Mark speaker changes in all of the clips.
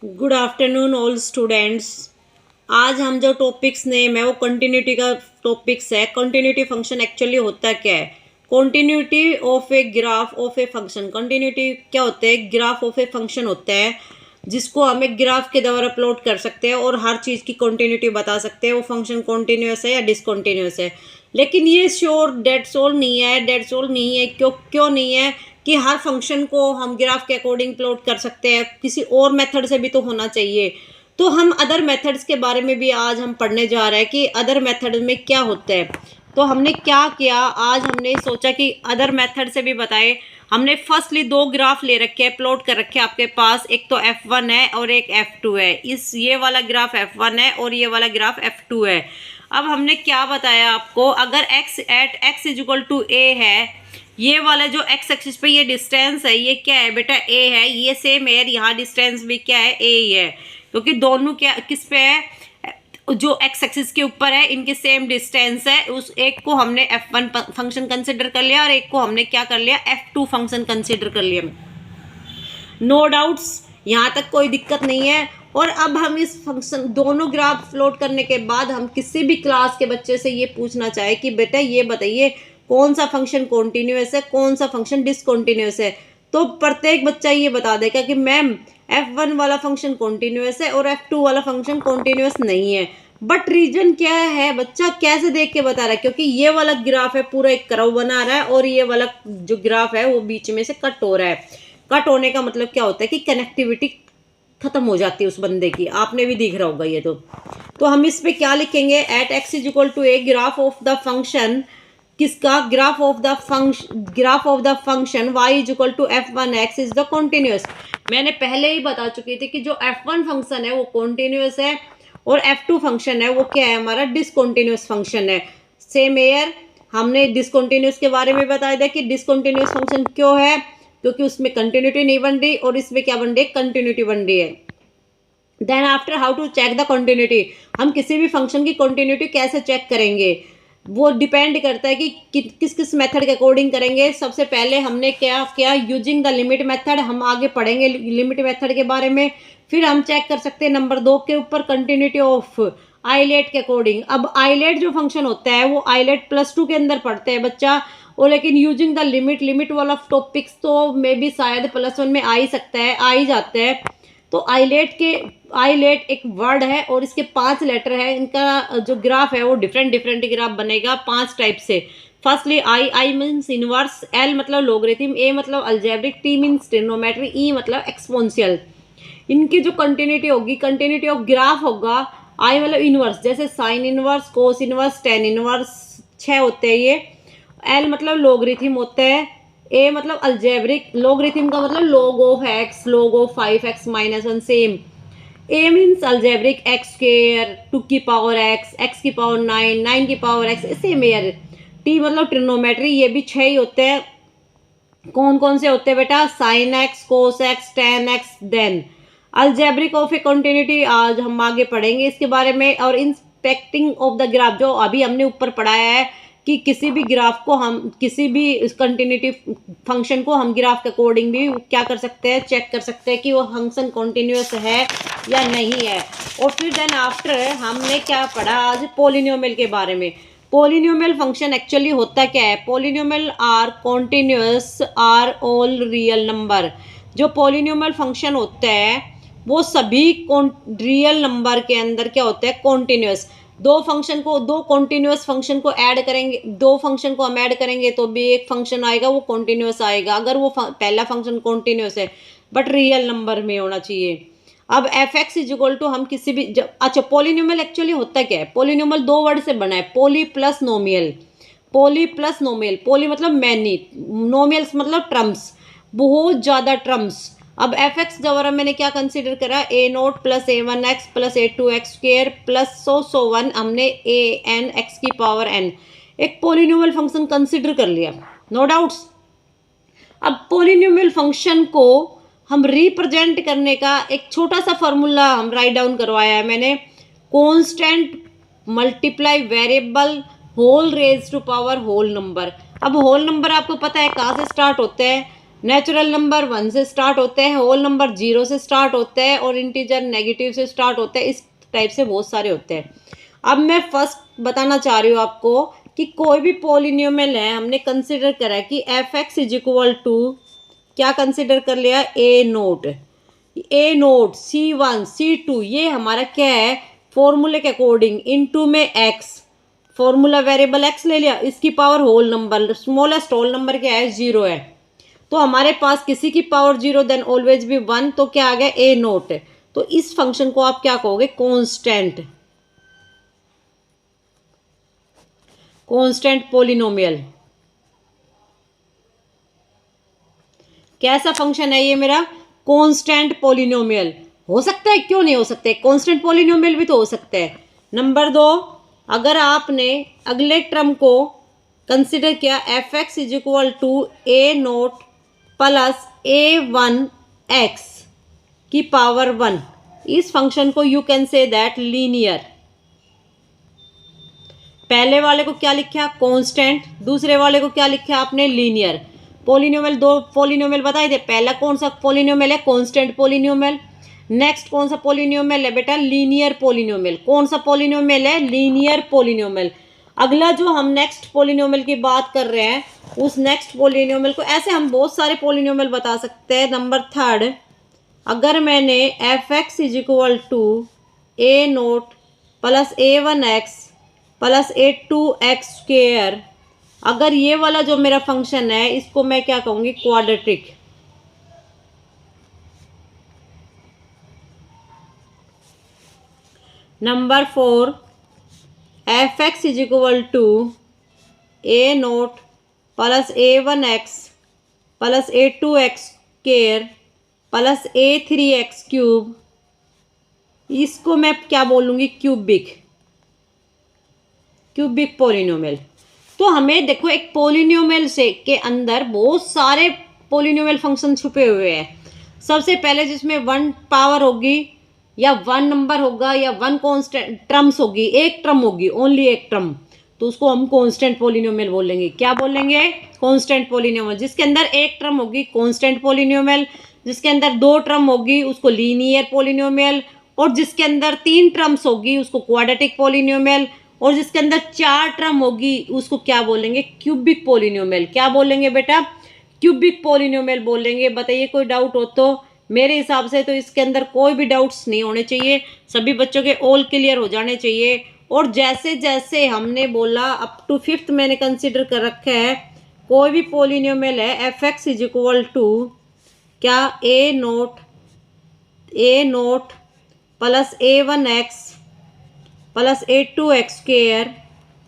Speaker 1: Good afternoon all students. आज हम जो टॉपिक्स नेम है वो कंटिन्यूटी का टॉपिक्स है। कंटिन्यूटी फंक्शन एक्चुअली होता क्या है? Continuity of A graph of a function. Continuity क्या होता है? ग्राफ ऑफ ए फंक्शन होता है जिसको हम एक ग्राफ के द्वारा प्लॉट कर सकते हैं और हर चीज़ की कंटिन्यूटी बता सकते हैं, वो फंक्शन कंटिन्यूस है या डिसकंटिन्यूस है। लेकिन ये श्योर डेट्स ऑल नहीं है, डेट्स ऑल नहीं है। क्यों नहीं है? कि हर फंक्शन को हम ग्राफ के अकॉर्डिंग प्लॉट कर सकते हैं, किसी और मेथड से भी तो होना चाहिए। तो हम अदर मेथड्स के बारे में भी आज हम पढ़ने जा रहे हैं कि अदर मेथड में क्या होता है। तो हमने क्या किया, आज हमने सोचा कि अदर मेथड से भी बताए। हमने फर्स्टली दो ग्राफ ले रखे हैं, प्लॉट कर रखे हैं आपके पास। एक तो F1 है और एक F2 है। ये वाला ग्राफ F1 है और ये वाला ग्राफ F2 है। अब हमने क्या बताया आपको, अगर x इक्वल टू a है, ये वाला जो x एक्सिस पे ये डिस्टेंस है, ये क्या है बेटा? a है। ये सेम है, यहाँ डिस्टेंस भी क्या है? a ही है, क्योंकि दोनों क्या किस पे है? जो x एक्सिस के ऊपर है, इनके सेम डिस्टेंस है। उस एक को हमने f1 फंक्शन कंसिडर कर लिया और एक को हमने क्या कर लिया? f2 फंक्शन कंसिडर कर लिया। नो डाउट्स, यहाँ तक कोई दिक्कत नहीं है। और अब हम इस फंक्शन दोनों ग्राफ प्लॉट करने के बाद हम किसी भी क्लास के बच्चे से ये पूछना चाहे कि बेटा ये बताइए कौन सा फंक्शन कॉन्टिन्यूस है, कौन सा फंक्शन डिसकॉन्टिन्यूस है, तो प्रत्येक बच्चा ये बता देगा कि मैम F1 वाला फंक्शन कॉन्टिन्यूस है और F2 वाला फंक्शन कॉन्टिन्यूस नहीं है। बट रीजन क्या है? बच्चा कैसे देख के बता रहा है? क्योंकि ये वाला ग्राफ है पूरा एक कर्व बना रहा है और ये वाला जो ग्राफ है वो बीच में से कट हो रहा है। कट होने का मतलब क्या होता है कि कनेक्टिविटी खत्म हो जाती है उस बंदे की। आपने भी दिख रहा होगा ये। तो हम इस पे क्या लिखेंगे? At x is equal to a graph of the function, किसका? Graph of the function y is equal to f1x is the continuous. मैंने पहले ही बता चुकी थी कि जो f1 फंक्शन है वो कॉन्टिन्यूस है और f2 फंक्शन है वो क्या है? हमारा डिसकॉन्टिन्यूस फंक्शन है। सेम एयर हमने डिसकॉन्टिन्यूस के बारे में बताया था कि डिसकॉन्टिन्यूस फंक्शन क्यों है? क्योंकि उसमें कंटिन्यूटी नहीं बन रही और इसमें क्या बन रही है? कंटिन्यूटी बन रही है। Then after how to check the continuity, हम किसी भी फंक्शन की कंटिन्यूटी कैसे चेक करेंगे? वो डिपेंड करता है कि किस किस मेथड के अकॉर्डिंग करेंगे। सबसे पहले हमने क्या किया? Using the limit method. हम आगे पढ़ेंगे लिमिट मेथड के बारे में। फिर हम चेक कर सकते हैं नंबर 2 के ऊपर कंटिन्यूटी ऑफ आइलेट के अकॉर्डिंग। अब आइलेट जो फंक्शन होता है वो आइलेट +2 के अंदर पढ़ते हैं बच्चा, और लेकिन यूजिंग द लिमिट वाला टॉपिक्स तो मे बी शायद +1 में आ ही सकता है, आ ही जाता है। तो आइलेट एक वर्ड है और इसके 5 लेटर है। इनका जो ग्राफ है वो डिफरेंट ग्राफ बनेगा 5 टाइप से। Firstly I means inverse, L मतलब लोगरिथम, ए मतलब अलजेब्रिक, टी मीन्स ट्रिग्नोमेट्री, ई मतलब एक्सपोनेंशियल। इनकी जो कंटिन्यूटी होगी, कंटिन्यूटी ऑफ ग्राफ होगा आई मतलब इनवर्स, जैसे sine inverse, cos inverse, tan inverse, 6 होते हैं ये। एल मतलब लोगरिथम होता है। ए मतलब अलजेब्रिक, लोगरिथम का मतलब log of x, log of 5x minus 1 same. A means algebraic, x square, 2 की पावर x की पावर 9, 9 की power x, same air. T मतलब ट्रिग्नोमेट्री, ये भी 6 ही होते हैं। कौन कौन से होते हैं बेटा? Sine x, cos x, tan x. Then algebraic of a continuity आज हम आगे पढ़ेंगे इसके बारे में। और इंस्पेक्टिंग ऑफ द ग्राफ, जो अभी हमने ऊपर पढ़ाया है कि किसी भी ग्राफ को हम, किसी भी कंटिन्यूटी फंक्शन को हम ग्राफ के अकॉर्डिंग भी क्या कर सकते हैं? चेक कर सकते हैं कि वो फंक्शन कॉन्टिन्यूस है या नहीं है। और फिर देन आफ्टर हमने क्या पढ़ा आज? पॉलिनोमियल के बारे में। पॉलिनोमियल फंक्शन एक्चुअली होता क्या है? Polynomial are continuous are all real number. जो पॉलिनोमियल फंक्शन होता है वो सभी रियल नंबर के अंदर क्या होता है? कॉन्टिन्यूस। दो कॉन्टिन्यूस फंक्शन को ऐड करेंगे, दो फंक्शन को हम ऐड करेंगे तो भी एक फंक्शन आएगा वो कॉन्टिन्यूस आएगा, अगर वो पहला फंक्शन कॉन्टिन्यूस है बट रियल नंबर में होना चाहिए। अब f x is equal to हम किसी भी अच्छा, पॉलिनोमियल एक्चुअली होता क्या है? पॉलिनोमियल 2 वर्ड से बना है, पॉली प्लस नोमियल। पॉली मतलब मैनी, नोमियल्स मतलब ट्रम्स, बहुत ज़्यादा ट्रम्स। अब एफ एक्स द्वारा मैंने क्या कंसीडर करा? a0 plus a1x plus a2x square plus so 1, हमने a n x की पावर n एक पॉलिनोमियल फंक्शन कंसीडर कर लिया। No doubts. अब पॉलिनोमियल फंक्शन को हम रिप्रेजेंट करने का एक छोटा सा फॉर्मूला हम राइट डाउन करवाया है मैंने। Constant multiply variable whole raise to power whole number. अब होल नंबर आपको पता है कहाँ से स्टार्ट होते हैं? नेचुरल नंबर 1 से स्टार्ट होते हैं, होल नंबर 0 से स्टार्ट होते हैं और इंटीजर नेगेटिव से स्टार्ट होते हैं। इस टाइप से बहुत सारे होते हैं। अब मैं फर्स्ट बताना चाह रही हूँ आपको कि कोई भी पॉलिनोमियल है, हमने कंसिडर करा है कि f x is equal to क्या कंसिडर कर लिया, ए नोट, C1 C2, ये हमारा क्या है फॉर्मूले के अकॉर्डिंग, इनटू में एक्स, फॉर्मूला वेरिएबल एक्स ले लिया, इसकी power whole number, smallest whole number क्या है 0 है, तो हमारे पास किसी की पावर 0 देन ऑलवेज भी 1, तो क्या आ गया ए नोट। तो इस फंक्शन को आप क्या कहोगे, कांस्टेंट, कांस्टेंट पॉलिनोमियल। कैसा फंक्शन है ये मेरा, कांस्टेंट पॉलिनोमियल। हो सकता है, क्यों नहीं हो सकते, कांस्टेंट पॉलिनोमियल भी तो हो सकता है। नंबर 2, अगर आपने अगले टर्म को कंसिडर किया f x is equal to a naught plus A1 x की पावर 1, इस फंक्शन को you can say that linear. पहले वाले को क्या लिखा, कांस्टेंट, दूसरे वाले को क्या लिखा आपने, लीनियर। पॉलिनोमियल, दो पॉलिनोमियल बताए थे, पहला कौन सा पॉलिनोमियल है, कांस्टेंट पॉलिनोमियल। नेक्स्ट कौन सा पॉलिनोमियल है बेटा, लीनियर पॉलिनोमियल। कौन सा पॉलिनोमियल है, लीनियर पॉलिनोमियल। अगला जो हम नेक्स्ट पॉलिनोमियल की बात कर रहे हैं, उस नेक्स्ट पॉलिनोमियल को ऐसे हम बहुत सारे पॉलिनोमियल बता सकते हैं। नंबर 3, अगर मैंने f x is equal to a naught plus A1 x plus A2 x square, अगर ये वाला जो मेरा फंक्शन है इसको मैं क्या कहूँगी, quadratic. Number 4, f x is equal to a naught plus A1 x plus A2 x square plus A3 x cube, इसको मैं क्या बोलूँगी, क्यूबिक, क्यूबिक पॉलिनोमियल। तो हमें देखो एक पॉलिनोमियल से के अंदर बहुत सारे पॉलिनोमियल फंक्शन छुपे हुए हैं। सबसे पहले जिसमें 1 पावर होगी या 1 नंबर होगा या 1 कांस्टेंट टर्म्स होगी, एक टर्म होगी, ओनली एक टर्म, तो उसको हम कांस्टेंट पॉलिनोमियल बोलेंगे। क्या बोलेंगे, कांस्टेंट पॉलिनोमियल। जिसके अंदर एक टर्म होगी कांस्टेंट पॉलिनोमियल, जिसके अंदर 2 टर्म होगी उसको लीनियर पॉलिनोमियल, और जिसके अंदर 3 टर्म्स होगी उसको क्वाड्रेटिक पॉलिनोमियल, और जिसके अंदर 4 टर्म होगी उसको क्या बोलेंगे, क्यूबिक पॉलिनोमियल। क्या बोलेंगे बेटा, क्यूबिक पॉलिनोमियल बोलेंगे। बताइए कोई डाउट हो तो। मेरे हिसाब से तो इसके अंदर कोई भी डाउट्स नहीं होने चाहिए, सभी बच्चों के ऑल क्लियर हो जाने चाहिए। और जैसे जैसे हमने बोला अप टू 5th मैंने कंसिडर कर रखा है, कोई भी पॉलिनोमियल है F x is equal to क्या, A naught plus A1 x plus A2 x square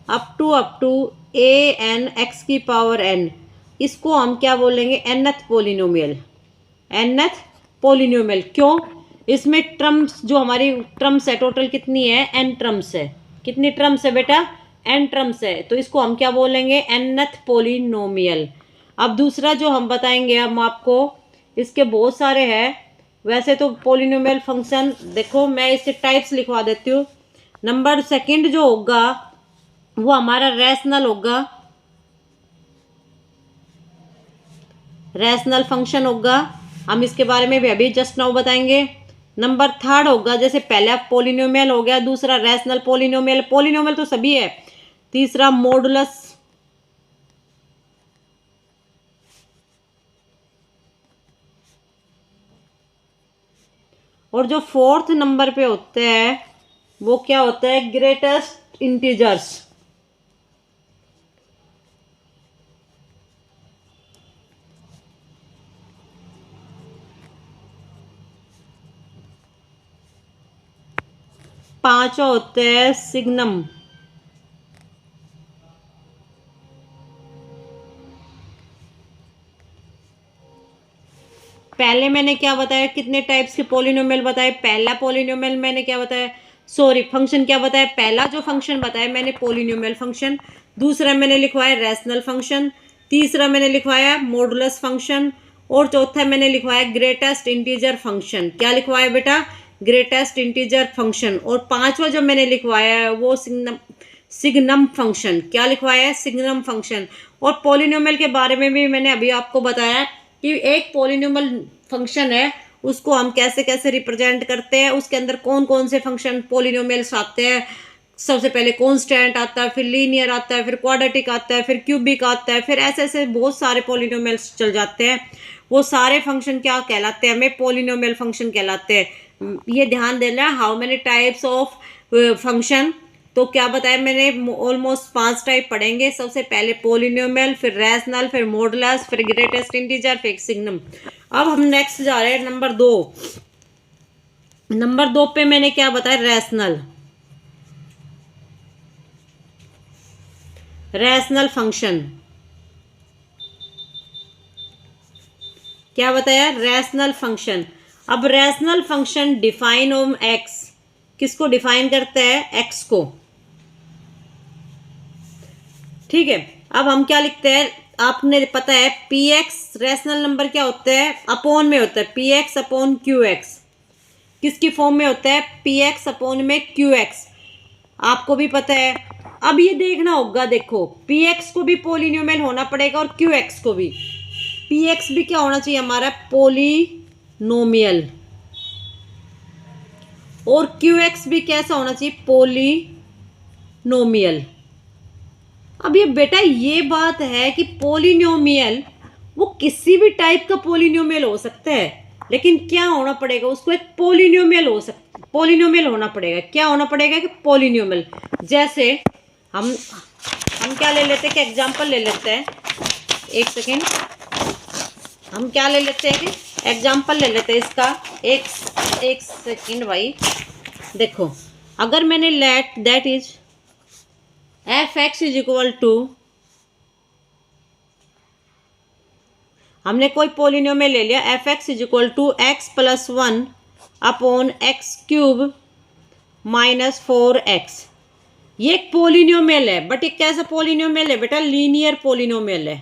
Speaker 1: up to AN X की पावर n, इसको हम क्या बोलेंगे, nth पॉलिनोमियल, nth पॉलिनोमियल। क्यों, इसमें टर्म्स जो हमारी टर्म्स है टोटल कितनी है, n टर्म्स है। कितनी टर्म्स है बेटा, n टर्म्स है, तो इसको हम क्या बोलेंगे, nth पॉलिनोमियल। अब दूसरा जो हम बताएंगे हम आपको, इसके बहुत सारे हैं वैसे तो पॉलिनोमियल फंक्शन। देखो मैं इसके टाइप्स लिखवा देती हूँ। नंबर 2 जो होगा वो हमारा रैशनल होगा, रैशनल फंक्शन होगा, हम इसके बारे में भी अभी जस्ट नाउ बताएंगे। नंबर 3 होगा, जैसे पहला पॉलिनोमियल हो गया, दूसरा रैशनल पॉलिनोमियल, पॉलिनोमियल तो सभी है, तीसरा मॉडुलस, और जो 4th नंबर पे होते हैं वो क्या होता है, ग्रेटेस्ट इंटीजर्स। पांचों होते हैं सिग्नम। पहले मैंने क्या बताया, कितने टाइप्स के पॉलिनोमियल बताए, पहला पॉलिनोमियल मैंने क्या बताया, सॉरी फंक्शन क्या बताया, पहला जो फंक्शन बताया मैंने पॉलिनोमियल फंक्शन, दूसरा मैंने लिखवाया रैशनल फंक्शन, तीसरा मैंने लिखवाया मॉडुलस फंक्शन, और चौथा मैंने लिखवाया ग्रेटेस्ट इंटीजर फंक्शन। क्या लिखवाया बेटा, ग्रेटेस्ट इंटीजर फंक्शन। और पांचवा जो मैंने लिखवाया है वो सिग्नम फंक्शन। क्या लिखवाया है, सिग्नम फंक्शन। और पॉलिनोमियल के बारे में भी मैंने अभी आपको बताया कि एक पॉलिनोमियल फंक्शन है उसको हम कैसे कैसे रिप्रेजेंट करते हैं, उसके अंदर कौन कौन से फंक्शन पॉलिनोमियल्स आते हैं। सबसे पहले कांस्टेंट आता है, फिर लीनियर आता है, फिर क्वाड्रेटिक आता है, फिर क्यूबिक आता है, फिर ऐसे ऐसे बहुत सारे पॉलिनोमियल्स चल जाते हैं। वो सारे फंक्शन क्या कहलाते हैं, हमें पॉलिनोमियल फंक्शन कहलाते हैं। ये ध्यान देना, how many types of function, तो क्या बताया मैंने, ऑलमोस्ट 5 टाइप पढ़ेंगे। सबसे पहले पॉलिनोमियल, फिर रैशनल, फिर मॉडुलस, फिर ग्रेटेस्ट इंटीजर, फिर सिग्नम। अब हम नेक्स्ट जा रहे हैं नंबर 2। नंबर 2 पे मैंने क्या बताया, रैशनल। रैशनल फंक्शन क्या बताया, रैशनल फंक्शन। अब rational function define on x, किसको डिफाइन करता है, एक्स को। ठीक है, अब हम क्या लिखते हैं, आपने पता है पी एक्स रैशनल नंबर क्या होता है, अपॉन में होता है, P x upon Q x. किसकी फॉर्म में होता है, पी एक्स अपॉन में क्यू एक्स, आपको भी पता है। अब ये देखना होगा, देखो पी एक्स को भी पॉलिनोमियल होना पड़ेगा और क्यू एक्स को भी। पी एक्स भी क्या होना चाहिए हमारा, पॉलिनोमियल, और क्यू एक्स भी कैसा होना चाहिए, पॉलिनोमियल। अब ये बेटा ये बात है कि पॉलिनोमियल वो किसी भी टाइप का पॉलिनोमियल हो सकता है, लेकिन क्या होना पड़ेगा, उसको एक पॉलिनोमियल होना पड़ेगा। क्या होना पड़ेगा कि पॉलिनोमियल। जैसे हम क्या ले लेते हैं, कि एग्जांपल ले लेते हैं, एक सेकेंड, हम क्या ले लेते हैं कि एग्जांपल ले लेते हैं इसका। एक सेकेंड भाई, देखो अगर मैंने let that is f x is equal to, हमने कोई पॉलिनोमियल ले लिया, f x is equal to x plus 1 upon x cube minus 4x। ये एक पॉलिनोमियल है, बट ये कैसा पॉलिनोमियल है बेटा, लीनियर पॉलिनोमियल है।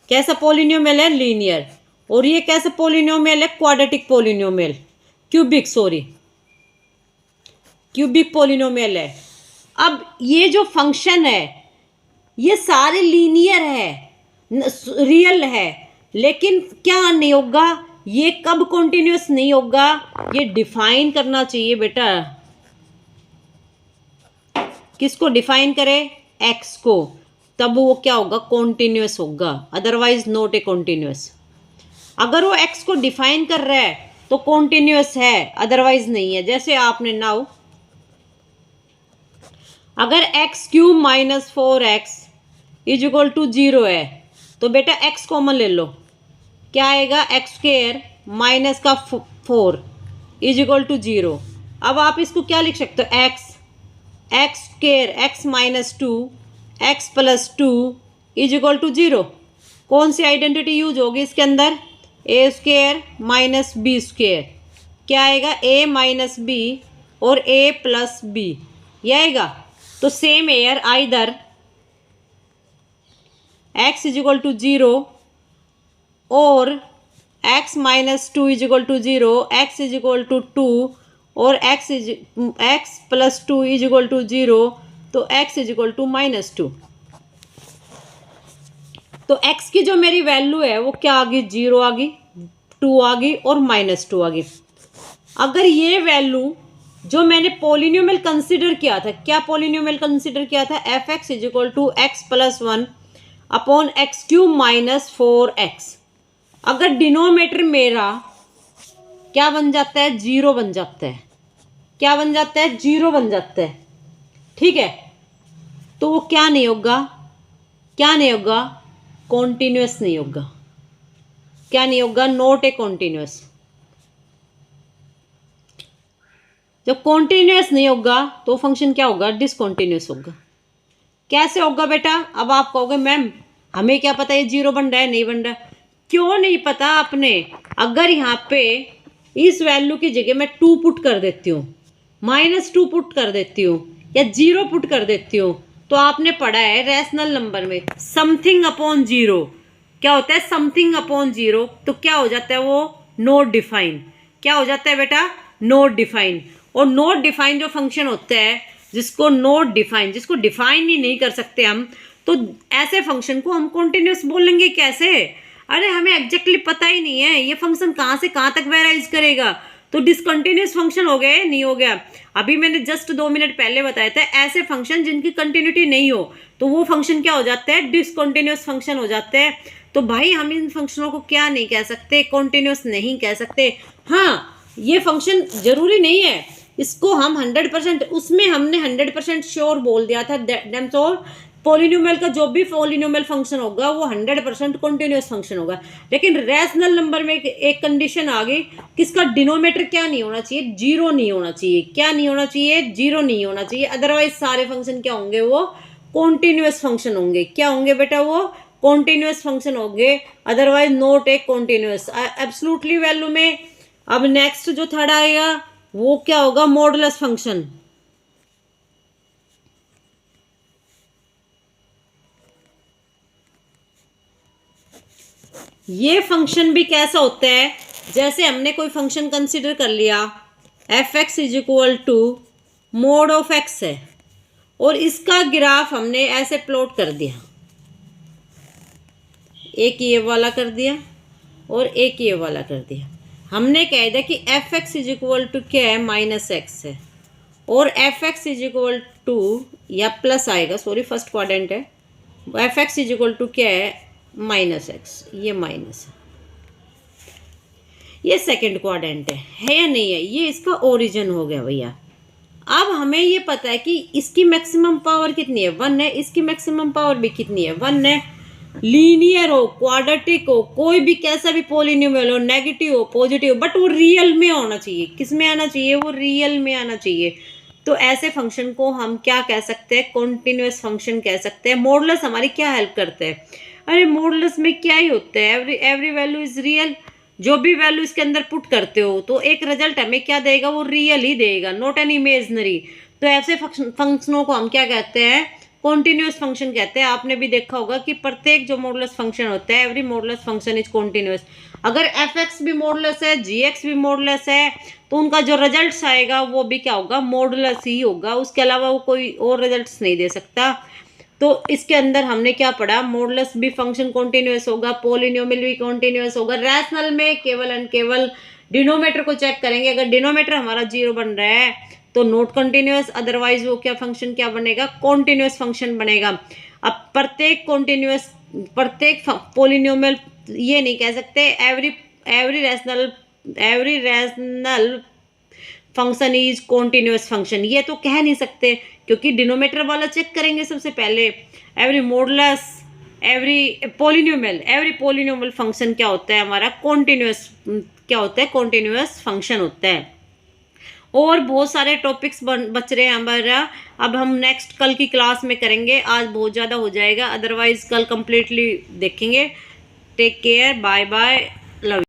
Speaker 1: कैसा पॉलिनोमियल है, लीनियर। और ये कैसा पॉलिनोमियल है, क्वाड्रेटिक पॉलिनोमियल, क्यूबिक पॉलिनोमियल है। अब ये जो फंक्शन है ये सारे लीनियर है, रियल है, लेकिन क्या नहीं होगा, ये कब कॉन्टिन्यूस नहीं होगा, ये डिफाइन करना चाहिए बेटा। किसको डिफाइन करे, एक्स को, तब वो क्या होगा, कॉन्टिन्यूस होगा, अदरवाइज नॉट ए कॉन्टिन्यूस। अगर वो एक्स को डिफाइन कर रहा है तो कॉन्टिन्यूस है, अदरवाइज नहीं है। जैसे आपने नाउ अगर x cube minus 4x is equal to 0 है, तो बेटा x कॉमन ले लो, क्या आएगा, एक्स स्क्वायर माइनस का 4 इज इक्वल टू 0। अब आप इसको क्या लिख सकते हो, x square x minus 2 x plus 2 is equal to 0। कौन सी आइडेंटिटी यूज होगी इसके अंदर, a square minus b square, क्या आएगा, ए माइनस बी और ए प्लस बी, ये आएगा। तो same here either x is equal to 0 और x minus 2 is equal to 0, x is equal to 2 और x plus 2 is equal to 0, तो x is equal to minus 2। तो x की जो मेरी वैल्यू है वो क्या आ गई, 0 आ गई, 2 आ गई और माइनस 2 आ गई। अगर ये वैल्यू जो मैंने पॉलिनोमियल कंसीडर किया था, क्या पॉलिनोमियल कंसीडर किया था, f x is equal to x plus 1 upon x cube minus 4x। अगर डिनोमिनेटर मेरा क्या बन जाता है, 0 बन जाता है, क्या बन जाता है, 0 बन जाता है, ठीक है, तो वो क्या नहीं होगा, कॉन्टिन्यूस नहीं होगा, क्या नहीं होगा, नॉट ए कॉन्टिन्यूस। जब कॉन्टिन्यूस नहीं होगा तो फंक्शन क्या होगा, डिसकॉन्टिन्यूस होगा। कैसे होगा बेटा, अब आप कहोगे मैम हमें क्या पता ये 0 बन रहा है, नहीं बन रहा। क्यों नहीं पता आपने, अगर यहाँ पे इस वैल्यू की जगह मैं 2 पुट कर देती हूँ, -2 पुट कर देती हूँ या 0 पुट कर देती हूँ, तो आपने पढ़ा है रैशनल नंबर में समथिंग अपॉन 0 क्या होता है, समथिंग अपॉन 0, तो क्या हो जाता है वो, नॉट डिफाइन। क्या हो जाता है बेटा, नॉट डिफाइन। और नॉट डिफाइन जो फंक्शन होता है, जिसको डिफाइन ही नहीं कर सकते हम, तो ऐसे फंक्शन को हम कॉन्टिन्यूस बोलेंगे कैसे। अरे हमें एग्जैक्टली पता ही नहीं है ये फंक्शन कहाँ से कहाँ तक वेराइज करेगा, तो डिसकंटिन्यूस फंक्शन हो गया नहीं हो गया। अभी मैंने जस्ट 2 मिनट पहले बताया था ऐसे फंक्शन जिनकी कंटिन्यूटी नहीं हो तो वो फंक्शन क्या हो जाते हैं, डिसकंटिन्यूस फंक्शन हो जाते हैं। तो भाई हम इन फंक्शनों को क्या नहीं कह सकते, कॉन्टिन्यूस नहीं कह सकते। हाँ ये फंक्शन जरूरी नहीं है इसको हम 100%, उसमें हमने 100% श्योर बोल दिया था दैट्स ऑल। पॉलिनोमियल का जो भी पॉलिनोमियल फंक्शन होगा वो 100% कॉन्टिन्यूस फंक्शन होगा। लेकिन रैशनल नंबर में एक कंडीशन आ गई, किसका डिनोमीटर क्या नहीं होना चाहिए, जीरो नहीं होना चाहिए। क्या नहीं होना चाहिए, जीरो नहीं होना चाहिए। अदरवाइज सारे फंक्शन क्या होंगे, वो कॉन्टिन्यूस फंक्शन होंगे। क्या होंगे बेटा, वो कॉन्टिन्यूस फंक्शन होंगे, otherwise not a continuous absolutely value में। अब नेक्स्ट जो थर्ड आएगा वो क्या होगा, मॉडुलस फंक्शन। ये फंक्शन भी कैसा होता है, जैसे हमने कोई फंक्शन कंसिडर कर लिया f x is equal to mod of x है और इसका ग्राफ हमने ऐसे प्लॉट कर दिया, एक ये वाला कर दिया और एक ये वाला कर दिया। हमने कह दिया कि f x is equal to क्या है, माइनस एक्स है और f x is equal to या प्लस आएगा, सॉरी फर्स्ट क्वाड्रेंट है, F x is equal to क्या है, माइनस एक्स, ये माइनस है, ये सेकंड क्वाड्रेंट है या नहीं है, ये इसका ओरिजिन हो गया भैया। अब हमें ये पता है कि इसकी मैक्सिमम पावर कितनी है, 1 है, इसकी मैक्सिमम पावर भी कितनी है, 1 है। लीनियर हो, क्वाड्रेटिक हो, कोई भी कैसा भी पॉलिनोमियल हो, नेगेटिव हो, पॉजिटिव, बट वो रियल में होना चाहिए। किस में आना चाहिए, वो रियल में आना चाहिए। तो ऐसे फंक्शन को हम क्या कह सकते हैं, कॉन्टिन्यूस फंक्शन कह सकते हैं। मॉडुलस हमारी क्या हेल्प करते हैं, अरे मॉडुलस में क्या ही होता है, एवरी वैल्यू इज रियल। जो भी वैल्यू इसके अंदर पुट करते हो तो एक रिजल्ट हमें क्या देगा, वो रियल ही देगा, नॉट एन इमेजनरी। तो ऐसे फंक्शनों को हम क्या कहते हैं, कॉन्टिन्यूस फंक्शन कहते हैं। आपने भी देखा होगा कि प्रत्येक जो मॉडुलस फंक्शन होता है, every modulus function is continuous. अगर एफ एक्स भी मॉडुलस है, जी एक्स भी मॉडुलस है, तो उनका जो रिजल्ट्स आएगा वो भी क्या होगा, मॉडुलस ही होगा, उसके अलावा वो कोई और रिजल्ट्स नहीं दे सकता। तो इसके अंदर हमने क्या पढ़ा, मॉडुलस भी फंक्शन कॉन्टिन्यूस होगा, पॉलिनोमियल भी कॉन्टिन्यूस होगा। रैशनल में केवल एंड केवल डिनोमीटर को चेक करेंगे, अगर डिनोमीटर हमारा 0 बन रहा है तो नॉट कॉन्टिन्यूस, अदरवाइज वो क्या फंक्शन क्या बनेगा, कॉन्टिन्यूस फंक्शन बनेगा। अब प्रत्येक पॉलिनोमियल ये नहीं कह सकते every rational function is continuous function, ये तो कह नहीं सकते, क्योंकि डिनोमीटर वाला चेक करेंगे सबसे पहले। Every modulus, every polynomial function क्या होता है हमारा, कॉन्टिन्यूस क्या होता है, कॉन्टिन्यूस फंक्शन होता है। और बहुत सारे टॉपिक्स बच रहे हैं हमारा, अब हम नेक्स्ट कल की क्लास में करेंगे, आज बहुत ज़्यादा हो जाएगा, अदरवाइज कल कंप्लीटली देखेंगे। Take care, bye bye, love.